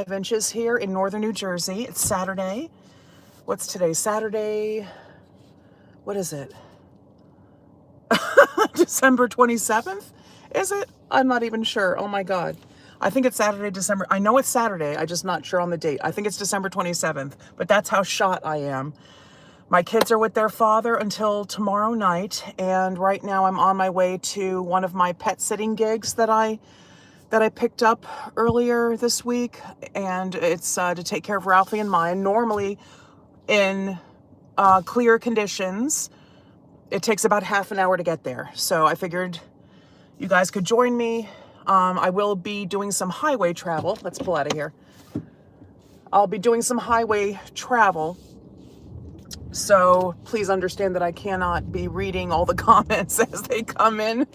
inches here in northern New Jersey. It's Saturday. What's today? Saturday. What is it? December 27th? Is it? I'm not even sure. Oh my God. I think it's Saturday, December. I know it's Saturday. I'm just not sure on the date. I think it's December 27th, but that's how shot I am. My kids are with their father until tomorrow night. And right now I'm on my way to one of my pet sitting gigs that I picked up earlier this week, and it's to take care of Ralphie and Maya. Normally, in clear conditions, it takes about half an hour to get there. So I figured you guys could join me. I will be doing some highway travel. Let's pull out of here. I'll be doing some highway travel. So please understand that I cannot be reading all the comments as they come in.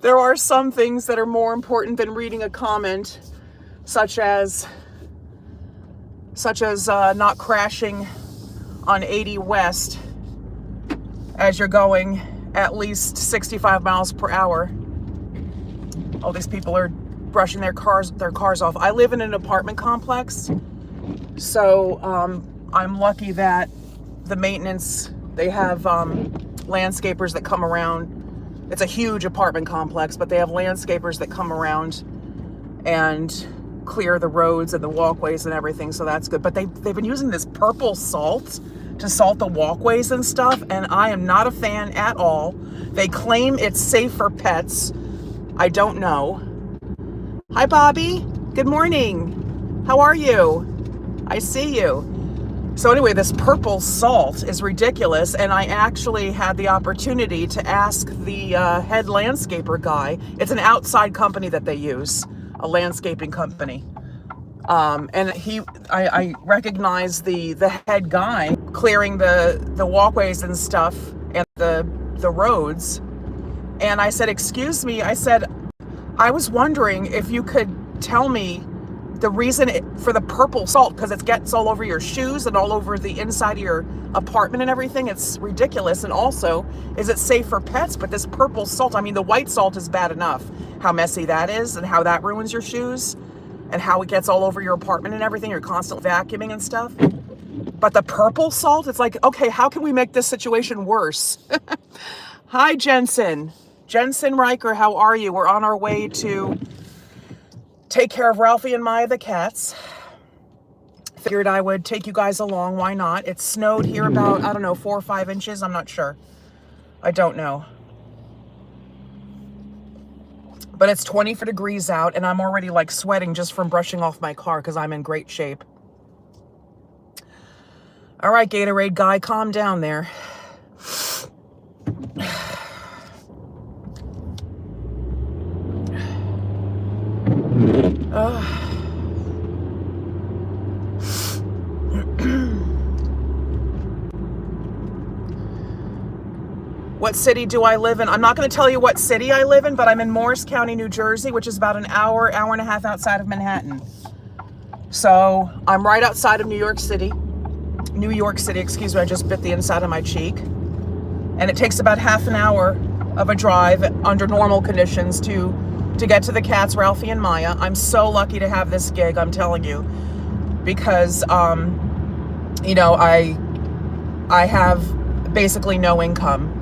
There are some things that are more important than reading a comment, such as not crashing on 80 West as you're going at least 65 miles per hour. All these people are brushing their cars off. I live in an apartment complex, so I'm lucky that the maintenance, they have landscapers that come around. It's a huge apartment complex, but they have landscapers that come around and clear the roads and the walkways and everything, so that's good. But they've been using this purple salt to salt the walkways and stuff, and I am not a fan at all. They claim it's safe for pets. I don't know. Hi, Bobby. Good morning. How are you? I see you. So anyway, this purple salt is ridiculous, and I actually had the opportunity to ask the head landscaper guy. It's an outside company that they use, a landscaping company. And I recognize the head guy clearing the walkways and stuff and the roads. And I said, excuse me, I said, I was wondering if you could tell me the reason for the purple salt, because it gets all over your shoes and all over the inside of your apartment and everything. It's ridiculous. And also, is it safe for pets? But this purple salt, I mean, the white salt is bad enough, how messy that is and how that ruins your shoes and how it gets all over your apartment and everything. You're constantly vacuuming and stuff. But the purple salt, it's like, okay, how can we make this situation worse? Hi, Jensen. Jensen Riker, how are you? We're on our way to take care of Ralphie and Maya, the cats. Figured I would take you guys along. Why not? It snowed here about, I don't know, 4 or 5 inches. I'm not sure. I don't know. But it's 24 degrees out, and I'm already like sweating just from brushing off my car because I'm in great shape. All right, Gatorade guy, calm down there. What city do I live in? I'm not going to tell you what city I live in, but I'm in Morris County, New Jersey, which is about an hour and a half outside of Manhattan. So I'm right outside of New York City, excuse me, I just bit the inside of my cheek. And it takes about half an hour of a drive under normal conditions to get to the cats, Ralphie and Maya. I'm so lucky to have this gig, I'm telling you, because, you know, I have basically no income.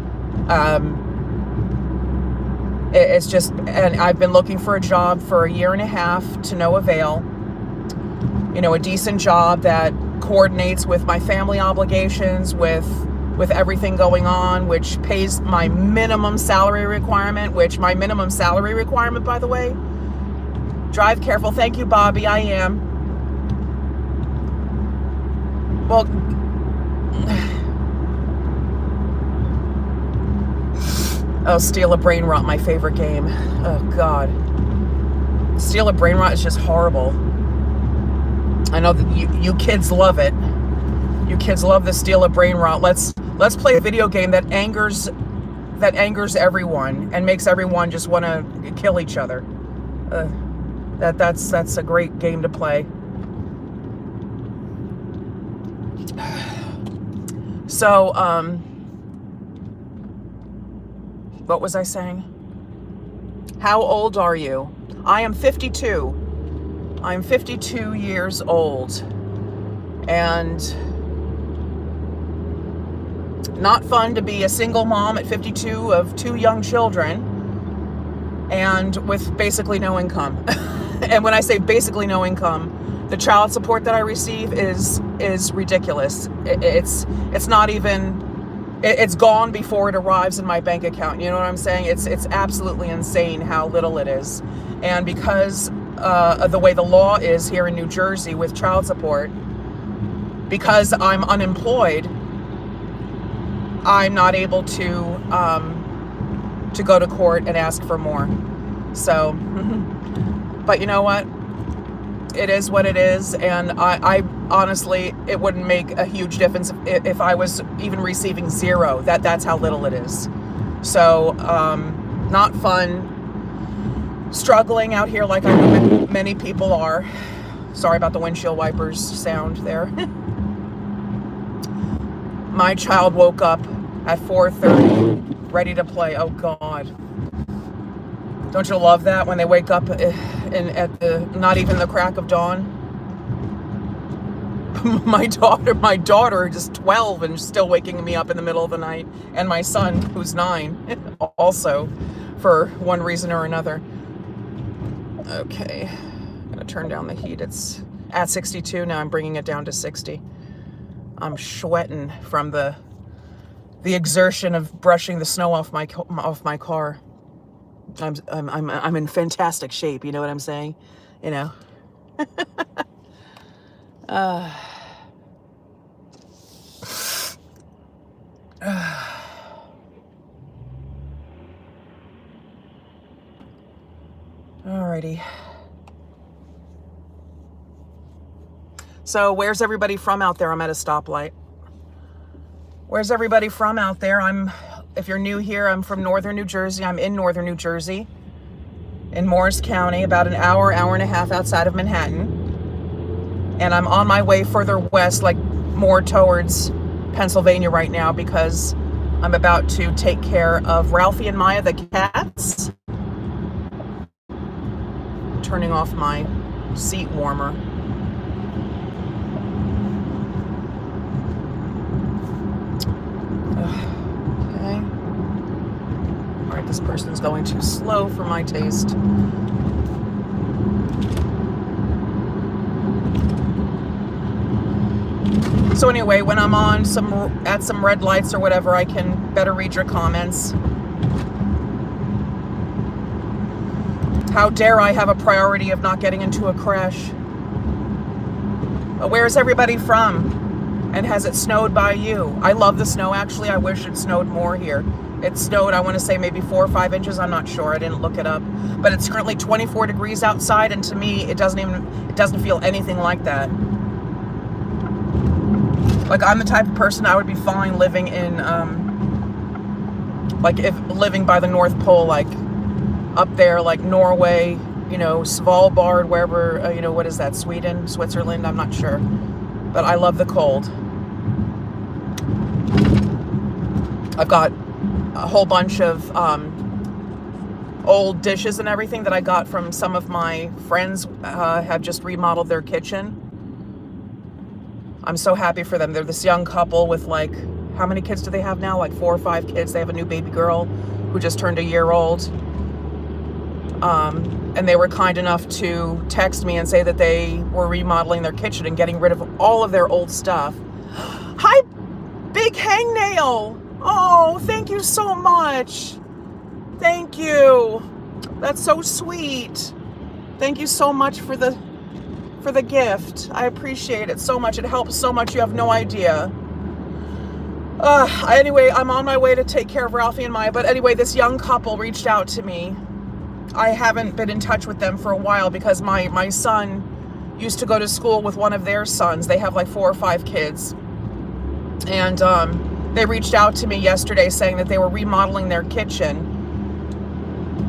It's just, and I've been looking for a job for 1.5 years to no avail. You know, a decent job that coordinates with my family obligations, with everything going on, which pays my minimum salary requirement, by the way, drive careful. Thank you, Bobby. I am. Well, oh, Steal a Brain Rot, my favorite game. Oh, God. Steal a Brain Rot is just horrible. I know that you kids love it. You kids love the Steal a Brain Rot. Let's play a video game that angers everyone and makes everyone just want to kill each other. That's a great game to play. So, what was I saying? How old are you? I am 52. I'm 52 years old, and not fun to be a single mom at 52 of 2 young children and with basically no income. And when I say basically no income, the child support that I receive is ridiculous. It's not even, it's gone before it arrives in my bank account. You know what I'm saying? It's absolutely insane how little it is. And because of the way the law is here in New Jersey with child support, because I'm unemployed, I'm not able to go to court and ask for more. So, but you know what? It is what it is, and I honestly, it wouldn't make a huge difference if I was even receiving zero. That's how little it is. So, not fun. Struggling out here like I know many people are. Sorry about the windshield wipers sound there. My child woke up at 4:30, ready to play. Oh God. Don't you love that when they wake up at the not even the crack of dawn? My daughter just 12 and still waking me up in the middle of the night, and my son who's 9 also, for one reason or another. Okay, I'm gonna turn down the heat. It's at 62 now. I'm bringing it down to 60. I'm sweating from the exertion of brushing the snow off my car. I'm in fantastic shape. You know what I'm saying? You know. Alrighty. So where's everybody from out there? I'm at a stoplight. Where's everybody from out there? If you're new here, I'm from northern New Jersey. I'm in northern New Jersey, in Morris County, about an hour and a half outside of Manhattan. And I'm on my way further west, like more towards Pennsylvania right now, because I'm about to take care of Ralphie and Maya, the cats. Turning off my seat warmer. Okay. All right, this person's going too slow for my taste. So anyway, when I'm on at some red lights or whatever, I can better read your comments. How dare I have a priority of not getting into a crash? But where's everybody from? And has it snowed by you? I love the snow, actually. I wish it snowed more here. It snowed, I want to say maybe 4 or 5 inches. I'm not sure. I didn't look it up. But it's currently 24 degrees outside, and to me, it doesn't feel anything like that. Like, I'm the type of person I would be fine living in, living by the North Pole, like up there, like Norway, you know, Svalbard, wherever, what is that, Sweden, Switzerland, I'm not sure. But I love the cold. I've got a whole bunch of old dishes and everything that I got from some of my friends have just remodeled their kitchen. I'm so happy for them. They're this young couple with, like, how many kids do they have now? Like 4 or 5 kids. They have a new baby girl who just turned a year old. And they were kind enough to text me and say that they were remodeling their kitchen and getting rid of all of their old stuff. Hi, Big Hangnail. Oh, thank you so much. Thank you. That's so sweet. Thank you so much for the gift. I appreciate it so much. It helps so much. You have no idea. Anyway, I'm on my way to take care of Ralphie and Maya. But anyway, this young couple reached out to me. I haven't been in touch with them for a while because my son used to go to school with one of their sons. They have like 4 or 5 kids. And they reached out to me yesterday saying that they were remodeling their kitchen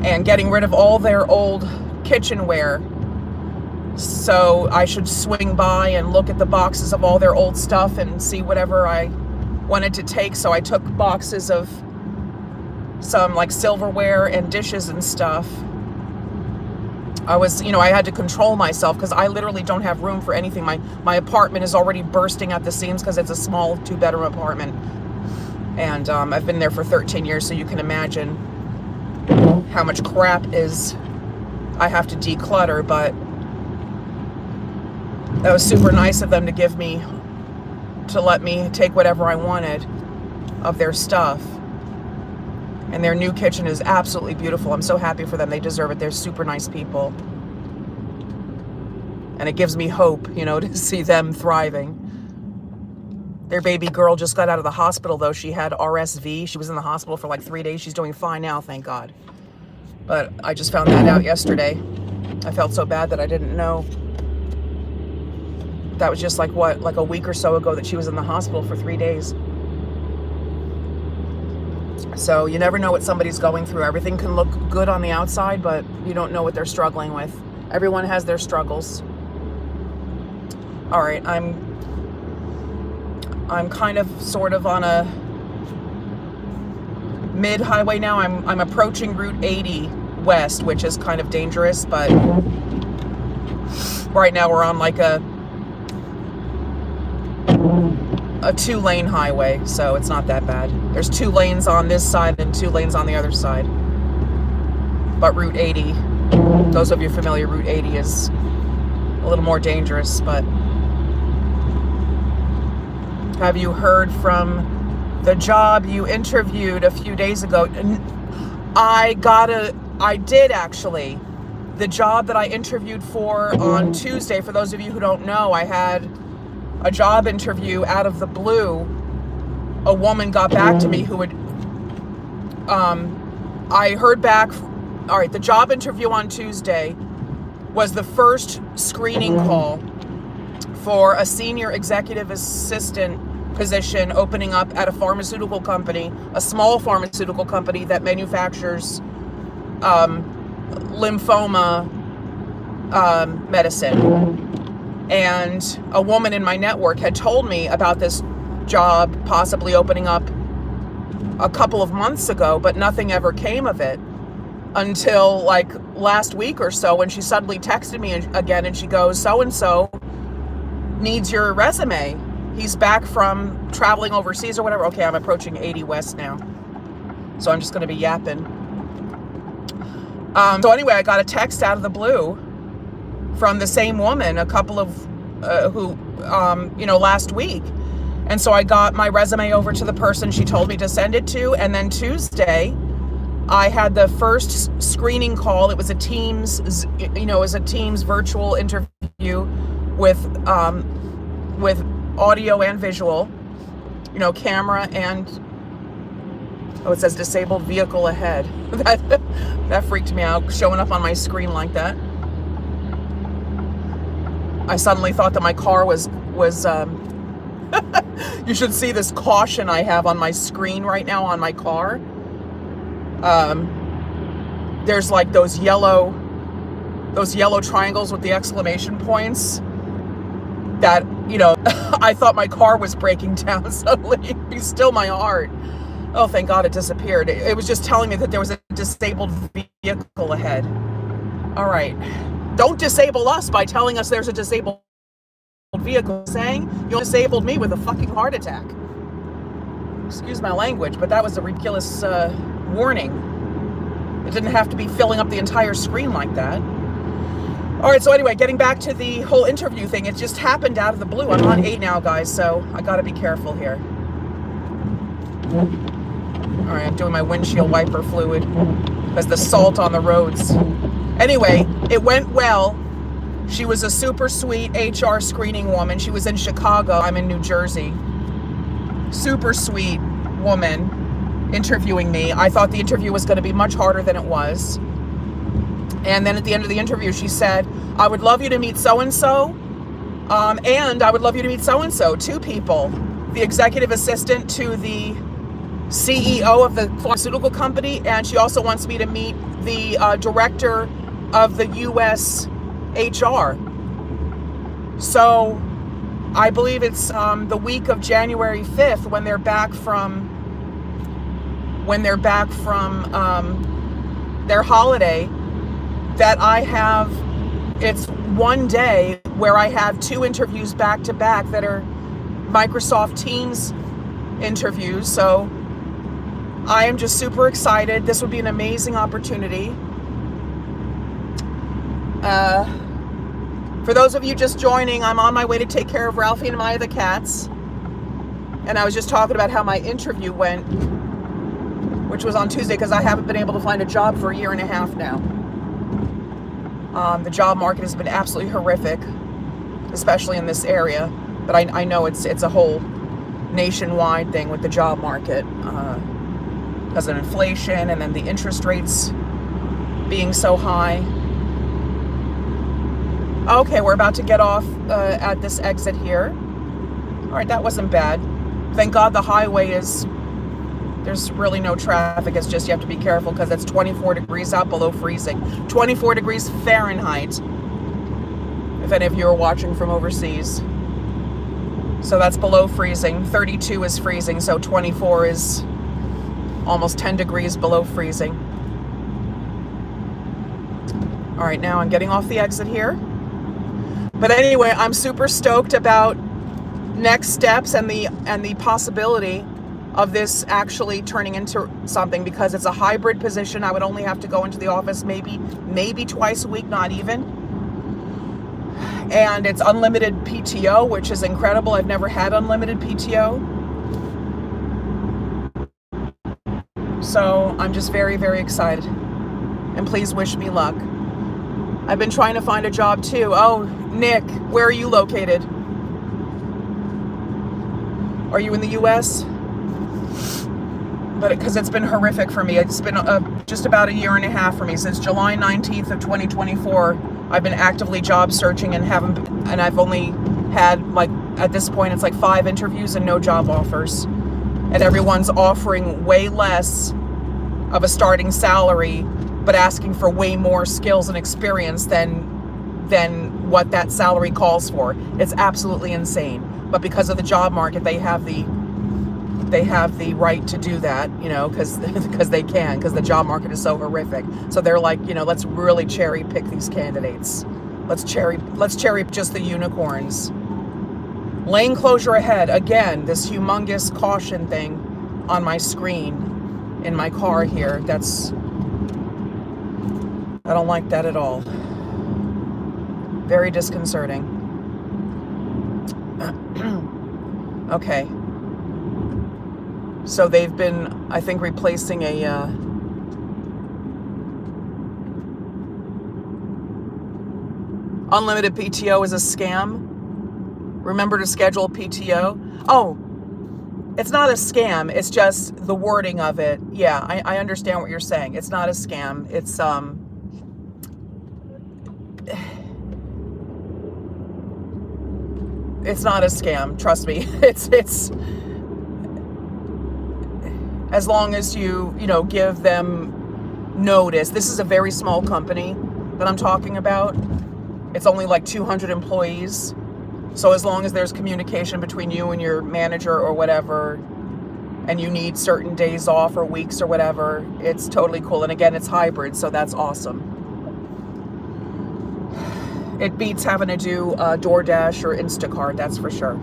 and getting rid of all their old kitchenware. So I should swing by and look at the boxes of all their old stuff and see whatever I wanted to take. So I took boxes of some like silverware and dishes and stuff. I was, I had to control myself because I literally don't have room for anything. My apartment is already bursting at the seams because it's a small 2-bedroom apartment. And I've been there for 13 years, so you can imagine how much crap I have to declutter. But that was super nice of them to let me take whatever I wanted of their stuff. And their new kitchen is absolutely beautiful. I'm so happy for them. They deserve it. They're super nice people. And it gives me hope, to see them thriving. Their baby girl just got out of the hospital, though. She had RSV. She was in the hospital for like 3 days. She's doing fine now, thank God. But I just found that out yesterday. I felt so bad that I didn't know. That was just like a week or so ago that she was in the hospital for 3 days. So you never know what somebody's going through. Everything can look good on the outside, but you don't know what they're struggling with. Everyone has their struggles. All right, I'm kind of sort of on a mid-highway now. I'm approaching Route 80 West, which is kind of dangerous, but right now we're on like a 2-lane highway, so it's not that bad. There's 2 lanes on this side and 2 lanes on the other side. But Route 80, those of you familiar, Route 80 is a little more dangerous. But have you heard from the job you interviewed a few days ago? I did actually. The job that I interviewed for on Tuesday, for those of you who don't know, I had a job interview out of the blue. A woman got back to me who would, I heard back, all right, the job interview on Tuesday was the first screening call for a senior executive assistant position opening up at a pharmaceutical company, a small pharmaceutical company that manufactures lymphoma medicine. And a woman in my network had told me about this job possibly opening up a couple of months ago, but nothing ever came of it until like last week or so, when she suddenly texted me again and she goes, so-and-so needs your resume. He's back from traveling overseas or whatever. Okay, I'm approaching 80 West now, so I'm just going to be yapping. So anyway, I got a text out of the blue from the same woman, a couple of last week. And so I got my resume over to the person she told me to send it to. And then Tuesday, I had the first screening call. It was a Teams virtual interview with audio and visual, camera and, it says disabled vehicle ahead. That freaked me out, showing up on my screen like that. I suddenly thought that my car was you should see this caution I have on my screen right now on my car. There's like those yellow triangles with the exclamation points that, I thought my car was breaking down suddenly. Be still my heart. Oh, thank God it disappeared. It was just telling me that there was a disabled vehicle ahead. All right. Don't disable us by telling us there's a disabled vehicle. Saying you disabled me with a fucking heart attack. Excuse my language, but that was a ridiculous warning. It didn't have to be filling up the entire screen like that. All right, so anyway, getting back to the whole interview thing, it just happened out of the blue. I'm on 8 now, guys, so I gotta be careful here. All right, I'm doing my windshield wiper fluid because the salt on the roads. Anyway, it went well. She was a super sweet HR screening woman. She was in Chicago. I'm in New Jersey. Super sweet woman interviewing me. I thought the interview was going to be much harder than it was. And then at the end of the interview, she said, I would love you to meet so-and-so, and I would love you to meet so-and-so, 2 people. The executive assistant to the CEO of the pharmaceutical company, and she also wants me to meet the director of the U.S. HR. So I believe it's the week of January 5th when they're back from their holiday. that it's one day where I have 2 interviews back to back that are Microsoft Teams interviews. So I am just super excited. This would be an amazing opportunity. For those of you just joining, I'm on my way to take care of Ralphie and Maya the cats. And I was just talking about how my interview went, which was on Tuesday, because I haven't been able to find a job for a year and a half now. The job market has been absolutely horrific, especially in this area. But I know it's a whole nationwide thing with the job market, because of inflation and then the interest rates being so high. Okay, we're about to get off at this exit here. All right, that wasn't bad. Thank God the highway there's really no traffic. It's just you have to be careful because it's 24 degrees out below freezing. 24 degrees Fahrenheit, if any of you are watching from overseas. So that's below freezing. 32 is freezing, so 24 is almost 10 degrees below freezing. All right, now I'm getting off the exit here. But anyway, I'm super stoked about next steps and the possibility of this actually turning into something, because it's a hybrid position. I would only have to go into the office maybe twice a week, not even. And it's unlimited PTO, which is incredible. I've never had unlimited PTO. So I'm just very, very excited. And please wish me luck. I've been trying to find a job too. Oh, Nick, where are you located? Are you in the US? But because it's been horrific for me. It's been just about a year and a half for me. Since July 19th of 2024, I've been actively job searching and I've only had, like, at this point, it's like 5 interviews and no job offers. And everyone's offering way less of a starting salary, but asking for way more skills and experience than what that salary calls for. It's absolutely insane. But because of the job market, they have the right to do that, you know, because they can, because the job market is so horrific. So they're like, you know, let's really cherry pick these candidates. Let's cherry just the unicorns. Lane closure ahead. Again, this humongous caution thing on my screen in my car here. I don't like that at all. Very disconcerting. Okay. So they've been, I think, replacing a unlimited PTO is a scam. Remember to schedule PTO. Oh, it's not a scam. It's just the wording of it. Yeah, I understand what you're saying. It's not a scam. It's not a scam. Trust me. It's as long as you give them notice. This is a very small company that I'm talking about. It's only like 200 employees. So as long as there's communication between you and your manager or whatever, and you need certain days off or weeks or whatever, it's totally cool. And again, it's hybrid, so that's awesome. It beats having to do DoorDash or Instacart, that's for sure.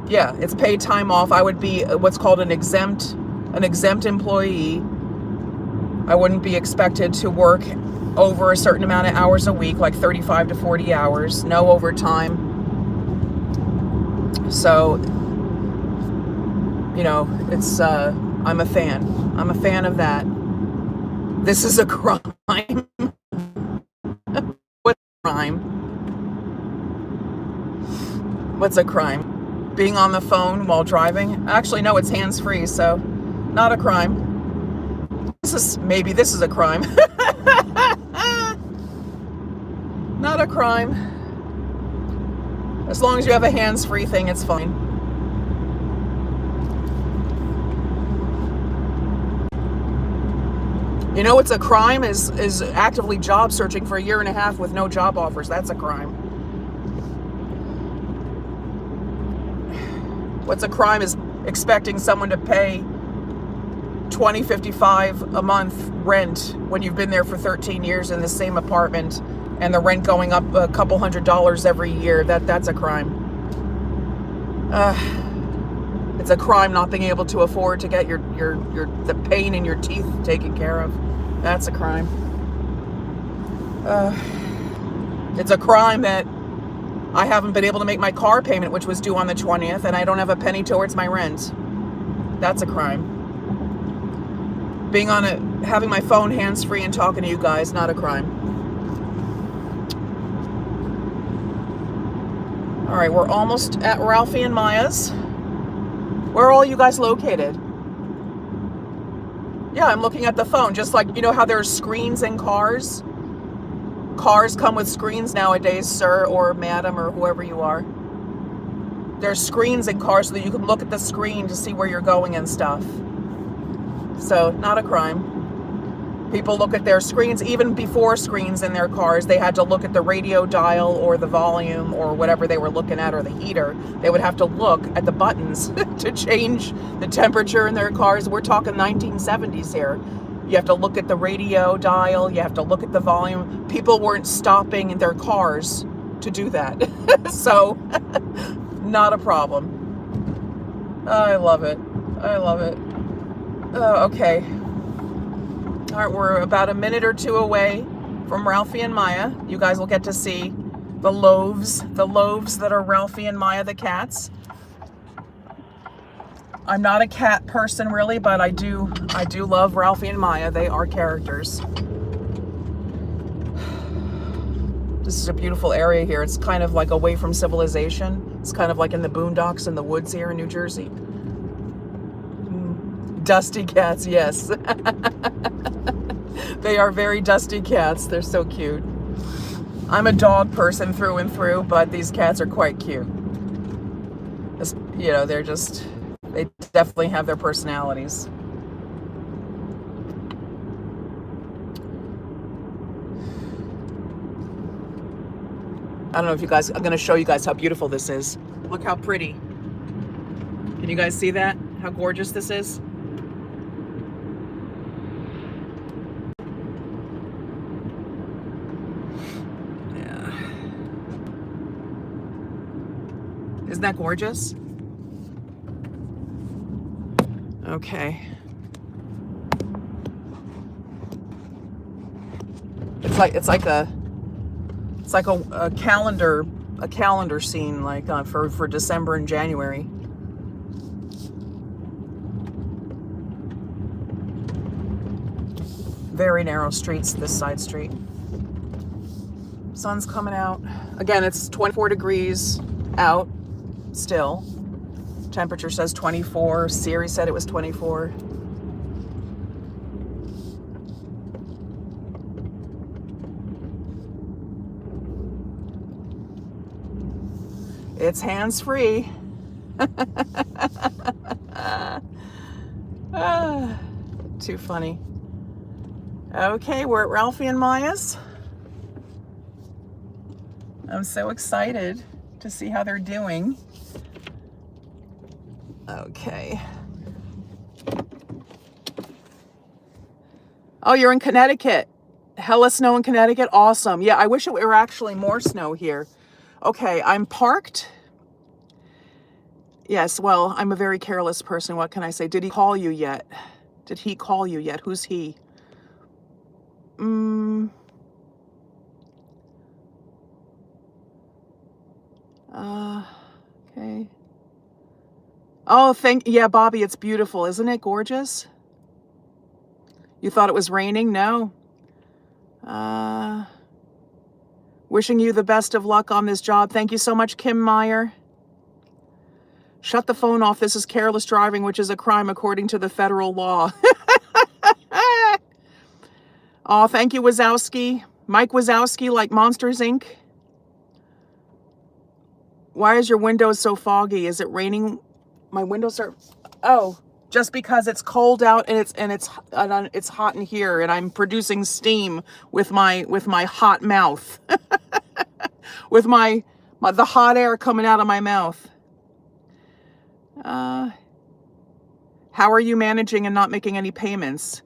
Yeah, it's paid time off. I would be what's called an exempt employee. I wouldn't be expected to work over a certain amount of hours a week, like 35 to 40 hours, no overtime. So, it's, I'm a fan. I'm a fan of that. This is a crime. What's a crime? What's a crime? Being on the phone while driving? Actually, no, it's hands-free, so not a crime. Maybe this is a crime. Not a crime. As long as you have a hands-free thing, it's fine. You know what's a crime is actively job searching for a year and a half with no job offers. That's a crime. What's a crime is expecting someone to pay $20.55 a month rent when you've been there for 13 years in the same apartment, and the rent going up a couple $100 every year. That's a crime. It's a crime not being able to afford to get the pain in your teeth taken care of. That's a crime. It's a crime that I haven't been able to make my car payment, which was due on the 20th, and I don't have a penny towards my rent. That's a crime. Having my phone hands-free and talking to you guys, not a crime. All right, we're almost at Ralphie and Maya's. Where are all you guys located? Yeah, I'm looking at the phone. Just like, you know how there's screens in cars? Cars come with screens nowadays, sir or madam or whoever you are. There's screens in cars so that you can look at the screen to see where you're going and stuff. So, not a crime. People look at their screens. Even before screens in their cars, they had to look at the radio dial or the volume or whatever they were looking at, or the heater. They would have to look at the buttons to change the temperature in their cars. We're talking 1970s here. You have to look at the radio dial. You have to look at the volume. People weren't stopping in their cars to do that. So, not a problem. I love it. I love it. Okay. All right, we're about a minute or two away from Ralphie and Maya. You guys will get to see the loaves that are Ralphie and Maya the cats. I'm not a cat person really, but I do love Ralphie and Maya. They are characters. This is a beautiful area here. It's kind of like away from civilization. It's kind of like in the boondocks in the woods here in New Jersey. Dusty cats, yes. They are very dusty cats. They're so cute. I'm a dog person through and through, but these cats are quite cute. You know, they definitely have their personalities. I don't know if you guys, I'm going to show you guys how beautiful this is. Look how pretty. Can you guys see that? How gorgeous this is? Isn't that gorgeous? Okay. It's like a calendar scene, like for December and January. Very narrow streets, this side street. Sun's coming out. Again, it's 24 degrees out. Still, temperature says 24. Siri said it was 24. It's hands-free. Too funny. Okay, we're at Ralphie and Maya's. I'm so excited to see how they're doing. Okay. Oh, you're in Connecticut. Hella snow in Connecticut. Awesome. Yeah, I wish it were actually more snow here. Okay, I'm parked. Yes, well, I'm a very careless person. What can I say? Did he call you yet? Did he call you yet? Who's he? Okay. Oh, yeah, Bobby, it's beautiful. Isn't it gorgeous? You thought it was raining? No. Wishing you the best of luck on this job. Thank you so much, Kim Meyer. Shut the phone off. This is careless driving, which is a crime according to the federal law. Oh, thank you, Wazowski. Mike Wazowski, like Monsters, Inc. Why is your windows so foggy? Is it raining? My windows are... Oh, just because it's cold out and it's hot in here, and I'm producing steam with my hot mouth. With the hot air coming out of my mouth. How are you managing and not making any payments?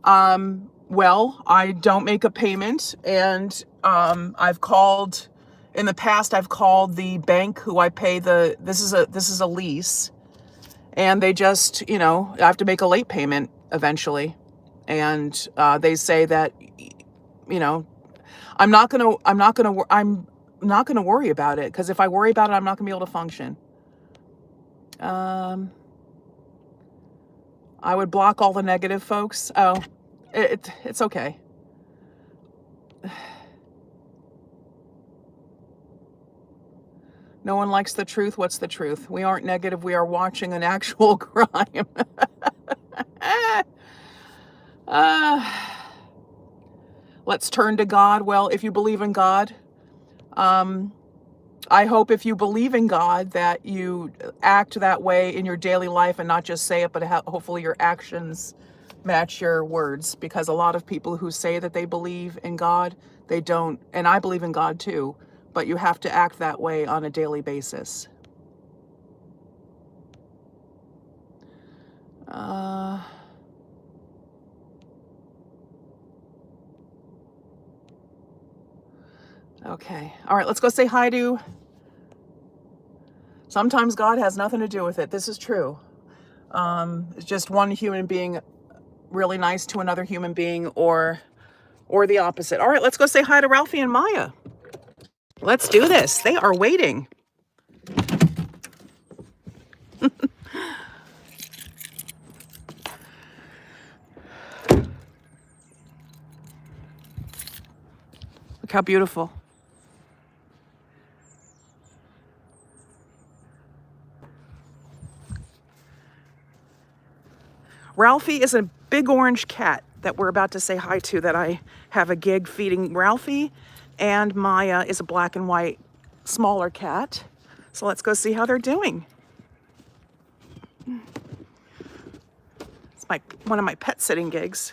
Well, I don't make a payment, and I've called in the past. I've called the bank who I pay this is a lease, and they just, I have to make a late payment eventually, and they say that, I'm not gonna worry about it, because if I worry about it, I'm not gonna be able to function. I would block all the negative folks. Oh, it's okay. No one likes the truth. What's the truth? We aren't negative. We are watching an actual crime. Let's turn to God. Well, if you believe in God, I hope if you believe in God that you act that way in your daily life and not just say it, but hopefully your actions match your words, because a lot of people who say that they believe in God, they don't. And I believe in God too, but you have to act that way on a daily basis. Okay. All right, let's go say hi to... Sometimes God has nothing to do with it. This is true. It's just one human being really nice to another human being, or the opposite. All right, let's go say hi to Ralphie and Maya. Let's do this. They are waiting. Look how beautiful. Ralphie is a big orange cat that we're about to say hi to, that I have a gig feeding Ralphie, and Maya is a black and white smaller cat. So let's go see how they're doing. It's one of my pet sitting gigs.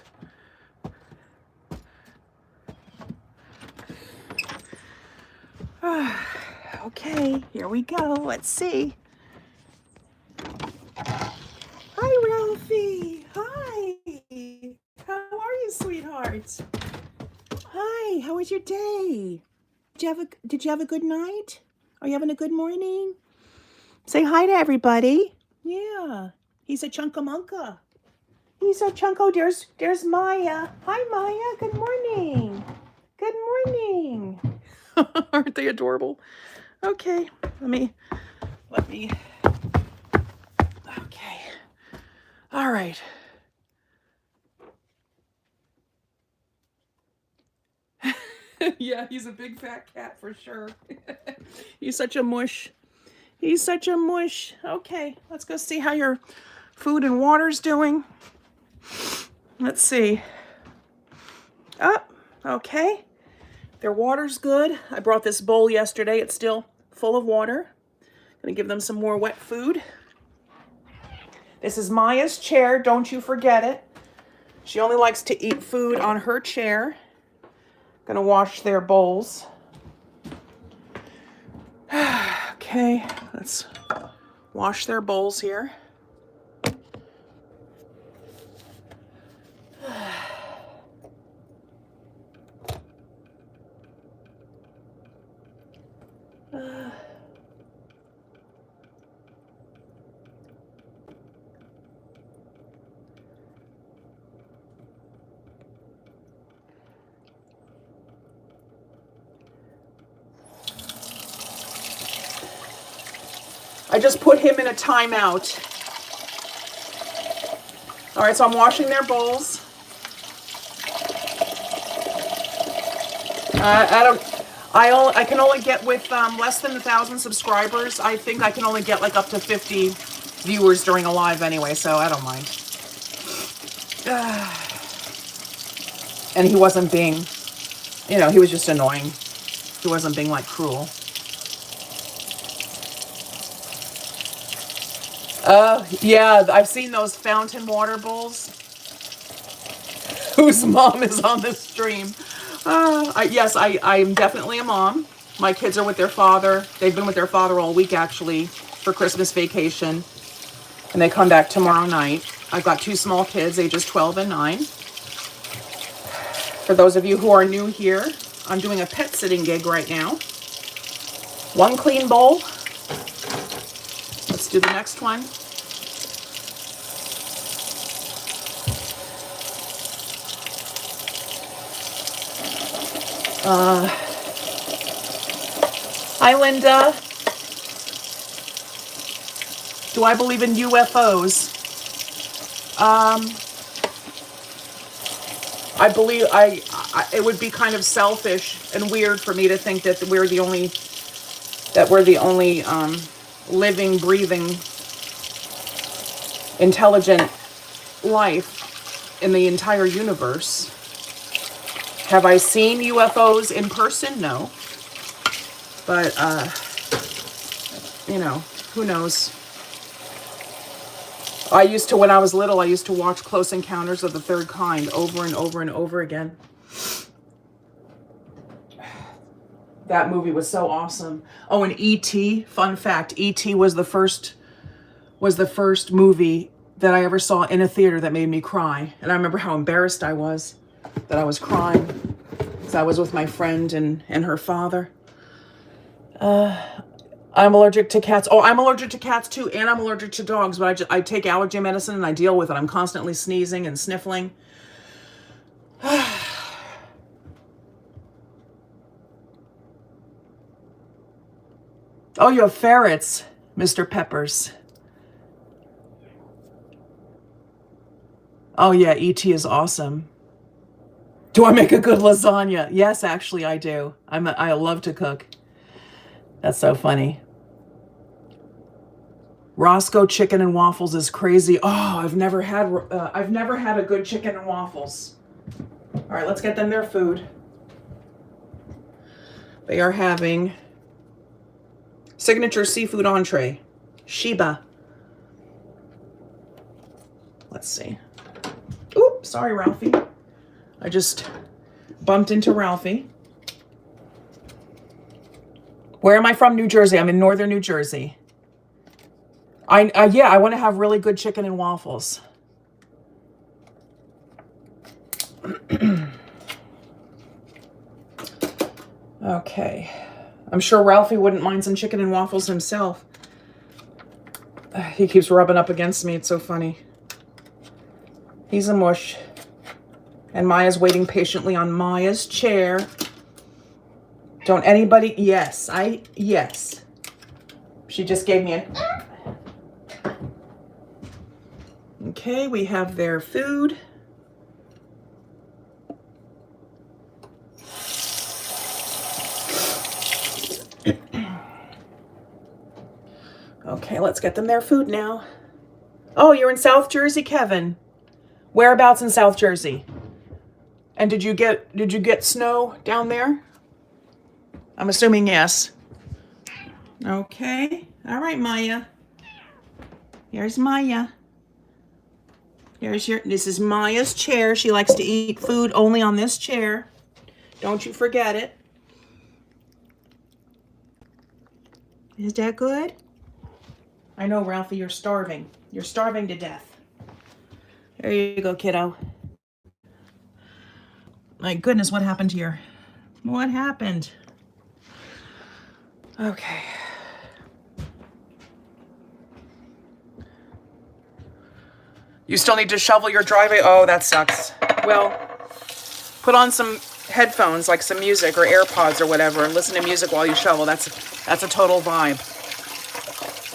Okay, here we go. Let's see. Hi, Ralphie. Hi. How are you, sweetheart? Hi. How was your day? Did you have a good night? Are you having a good morning? Say hi to everybody. Yeah. He's a chunkamunka. He's a chunko. There's Maya. Hi, Maya. Good morning. Good morning. Aren't they adorable? Okay. Let me. Okay. All right. Yeah, he's a big fat cat for sure. He's such a mush. He's such a mush. Okay, let's go see how your food and water's doing. Let's see. Oh, okay. Their water's good. I brought this bowl yesterday. It's still full of water. Gonna give them some more wet food. This is Maya's chair. Don't you forget it. She only likes to eat food on her chair. Gonna wash their bowls. Okay, let's wash their bowls here. I just put him in a timeout. All right, so I'm washing their bowls. I can only get, with less than 1,000 subscribers, I think I can only get like up to 50 viewers during a live anyway, so I don't mind. And he wasn't being, he was just annoying. He wasn't being like cruel. Yeah, I've seen those fountain water bowls whose mom is on the stream. Yes, I'm definitely a mom. My kids are with their father. They've been with their father all week, actually, for Christmas vacation. And they come back tomorrow night. I've got 2 small kids, ages 12 and 9. For those of you who are new here, I'm doing a pet sitting gig right now. 1 clean bowl. Let's do the next one. Hi, Linda. Do I believe in UFOs? I believe it would be kind of selfish and weird for me to think that we're the only living, breathing, intelligent life in the entire universe. Have I seen UFOs in person? No. But, you know, who knows? When I was little, I used to watch Close Encounters of the Third Kind over and over and over again. That movie was so awesome. Oh, and E.T., fun fact, E.T. was the first movie that I ever saw in a theater that made me cry. And I remember how embarrassed I was that I was crying. Because I was with my friend and her father. I'm allergic to cats. Oh, I'm allergic to cats too, and I'm allergic to dogs, but I take allergy medicine and I deal with it. I'm constantly sneezing and sniffling. Oh, you have ferrets, Mr. Peppers. Oh yeah, E.T. is awesome. Do I make a good lasagna? Yes, actually I do. I love to cook. That's so funny. Roscoe chicken and waffles is crazy. Oh, I've never had a good chicken and waffles. All right, let's get them their food. They are having signature seafood entree, Sheba. Let's see. Oops, sorry, Ralphie. I just bumped into Ralphie. Where am I from? New Jersey. I'm in northern New Jersey. Yeah, I want to have really good chicken and waffles. Okay. I'm sure Ralphie wouldn't mind some chicken and waffles himself. He keeps rubbing up against me. It's so funny. He's a mush. And Maya's waiting patiently on Maya's chair. Don't anybody... Yes. She just gave me an... Okay, we have their food. Okay, let's get them their food now. Oh, you're in South Jersey, Kevin. Whereabouts in South Jersey? And did you get snow down there? I'm assuming yes. Okay. All right, Maya. Here's Maya. This is Maya's chair. She likes to eat food only on this chair. Don't you forget it. Is that good? I know, Ralphie, you're starving. You're starving to death. There you go, kiddo. My goodness, what happened here? What happened? Okay. You still need to shovel your driveway? Oh, that sucks. Well, put on some headphones, like some music or AirPods or whatever, and listen to music while you shovel. That's a total vibe.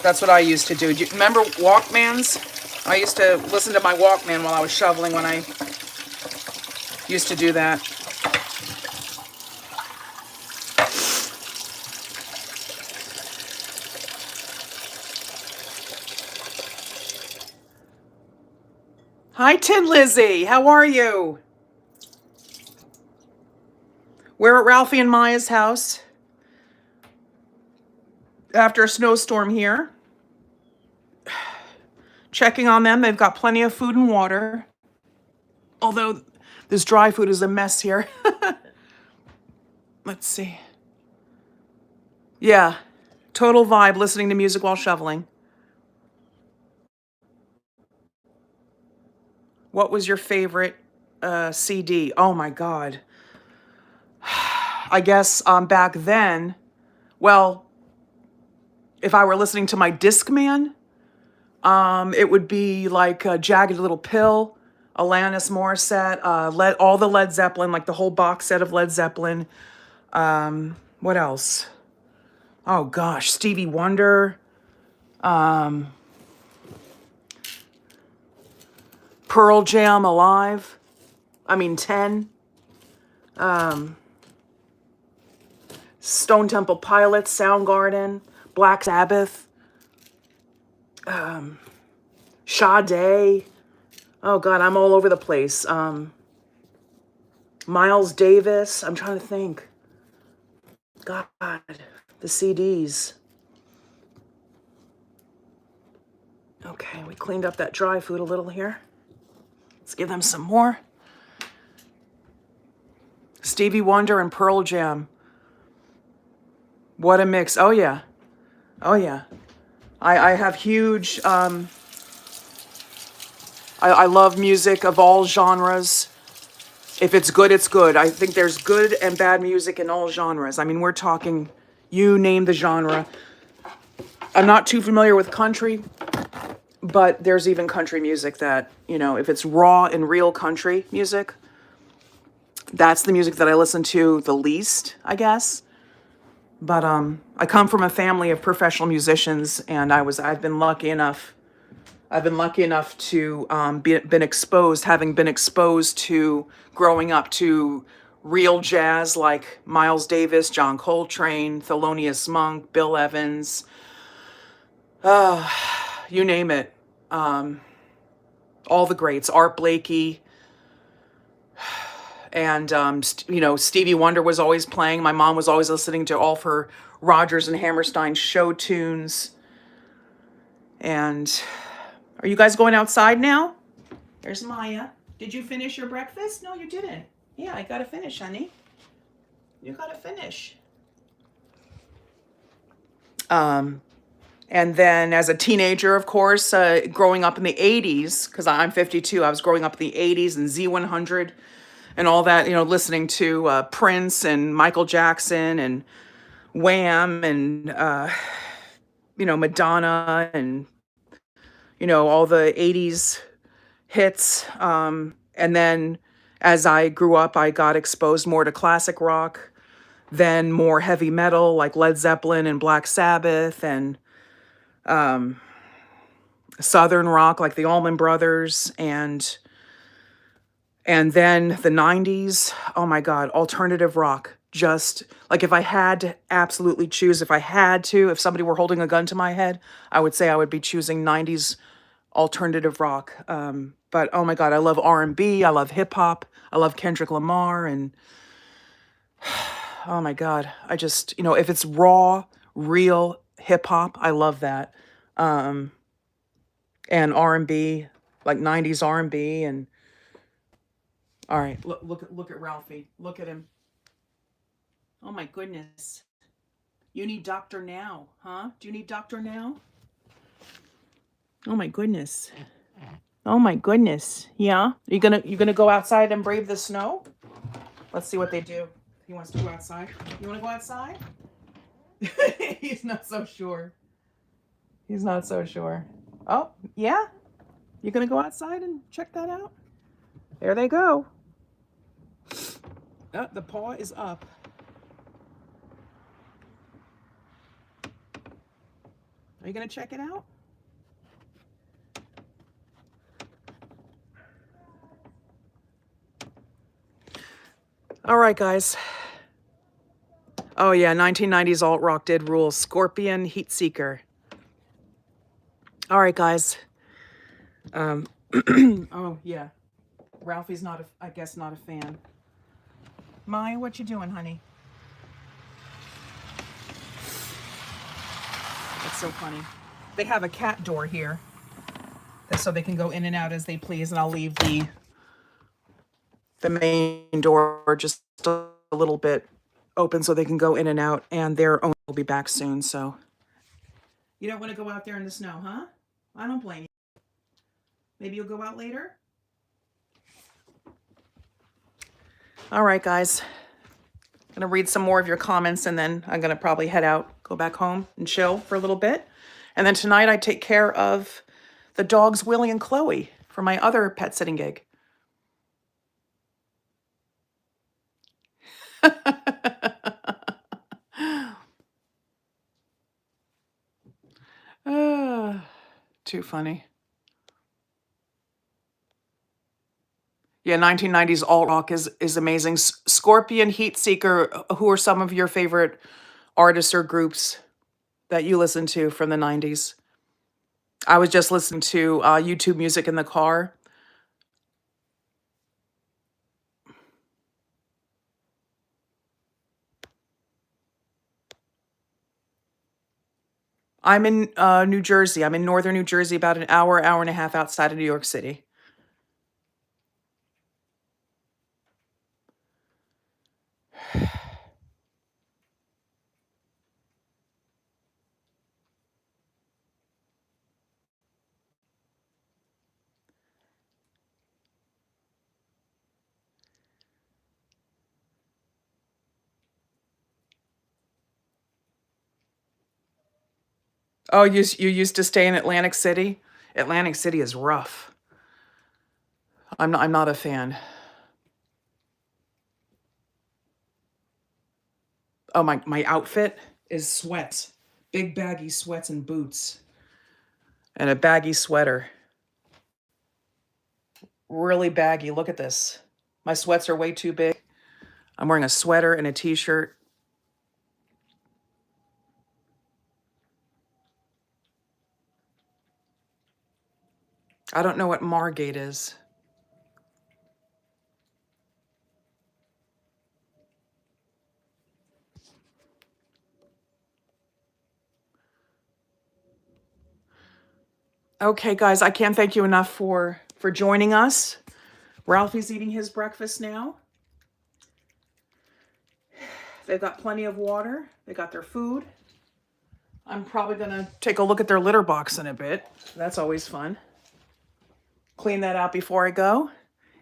That's what I used to do. Do you remember Walkmans? I used to listen to my Walkman while I was shoveling when I used to do that. Hi, Tin Lizzie. How are you? We're at Ralphie and Maya's house after a snowstorm here. Checking on them. They've got plenty of food and water. Although this dry food is a mess here. Let's see. Yeah, total vibe listening to music while shoveling. What was your favorite CD? Oh my God. I guess back then, well, if I were listening to my Discman, it would be like Jagged Little Pill, Alanis Morissette, all the Led Zeppelin, like the whole box set of Led Zeppelin. What else? Oh gosh, Stevie Wonder, Pearl Jam, Alive. I mean 10. Stone Temple Pilots, Soundgarden, Black Sabbath, Sade. Oh God, I'm all over the place. Miles Davis. I'm trying to think. God, the CDs. Okay, we cleaned up that dry food a little here. Let's give them some more. Stevie Wonder and Pearl Jam. What a mix. Oh yeah. Oh yeah. I have huge, I love music of all genres. If it's good, it's good. I think there's good and bad music in all genres. I mean, we're talking, you name the genre. I'm not too familiar with country, but there's even country music that, you know, if it's raw and real country music, that's the music that I listen to the least, I guess. But I come from a family of professional musicians, and I've been lucky enough to having been exposed to growing up to real jazz like Miles Davis, John Coltrane, Thelonious Monk, Bill Evans, you name it. All the greats, Art Blakey, and you know, Stevie Wonder was always playing. My mom was always listening to all of her Rodgers and Hammerstein show tunes. And are you guys going outside now? There's Maya. Did you finish your breakfast? No, you didn't. Yeah, I gotta finish, honey. You gotta finish. And then as a teenager, of course, growing up in the 80s, because I'm 52, I was growing up in the 80s and Z100 and all that, you know, listening to Prince and Michael Jackson and Wham and, you know, Madonna and, you know, all the 80s hits. And then as I grew up, I got exposed more to classic rock, then more heavy metal like Led Zeppelin and Black Sabbath, and Southern rock like the Allman Brothers, and then the 90s. Oh my God, alternative rock. Just like if I had to absolutely choose, if somebody were holding a gun to my head, I would say I would be choosing 90s alternative rock. But oh my God, I love R&B, I love hip hop, I love Kendrick Lamar, and oh my God, I just, you know, if it's raw, real hip hop, I love that. And R&B, like 90s R&B, and all right, look at Ralphie. Look at him. Oh my goodness. You need Dr. Now, huh? Do you need Dr. Now? Oh my goodness. Oh my goodness. Yeah? You gonna go outside and brave the snow? Let's see what they do. He wants to go outside. You wanna go outside? He's not so sure. He's not so sure. Oh, yeah? You gonna go outside and check that out? There they go. Oh, the paw is up. Are you gonna check it out? All right, guys. Oh yeah, 1990s alt rock did rule. Scorpion, Heat Seeker. All right, guys. Oh yeah, Ralphie's I guess not a fan. Maya, what you doing, honey? That's so funny. They have a cat door here, so they can go in and out as they please, and I'll leave the main door just a little bit open so they can go in and out, and their owner will be back soon. So you don't want to go out there in the snow, huh? I don't blame you. Maybe you'll go out later? All right, guys. I'm going to read some more of your comments, and then I'm going to probably head out, go back home and chill for a little bit. And then tonight I take care of the dogs, Willie and Chloe, for my other pet sitting gig. Too funny. Yeah, 1990s alt rock is amazing. Scorpion, Heatseeker, who are some of your favorite artists or groups that you listen to from the 90s? I was just listening to YouTube music in the car. I'm in New Jersey. I'm in northern New Jersey, about an hour, hour and a half outside of New York City. Oh, you used to stay in Atlantic City? Atlantic City is rough. I'm not a fan. Oh, my outfit is sweats. Big baggy sweats and boots. And a baggy sweater. Really baggy. Look at this. My sweats are way too big. I'm wearing a sweater and a t-shirt. I don't know what Margate is. Okay, guys, I can't thank you enough for joining us. Ralphie's eating his breakfast now. They've got plenty of water. They got their food. I'm probably going to take a look at their litter box in a bit. That's always fun. Clean that out before I go.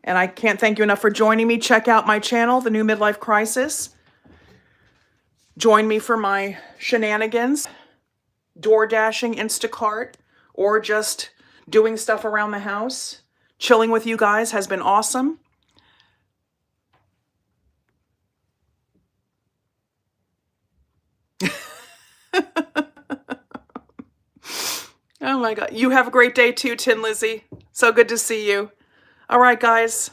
And I can't thank you enough for joining me. Check out my channel, The New Midlife Crisis. Join me for my shenanigans, door dashing, Instacart, or just doing stuff around the house. Chilling with you guys has been awesome. Oh my God. You have a great day too, Tin Lizzie. So good to see you. All right, guys.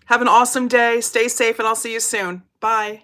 Have an awesome day. Stay safe, and I'll see you soon. Bye.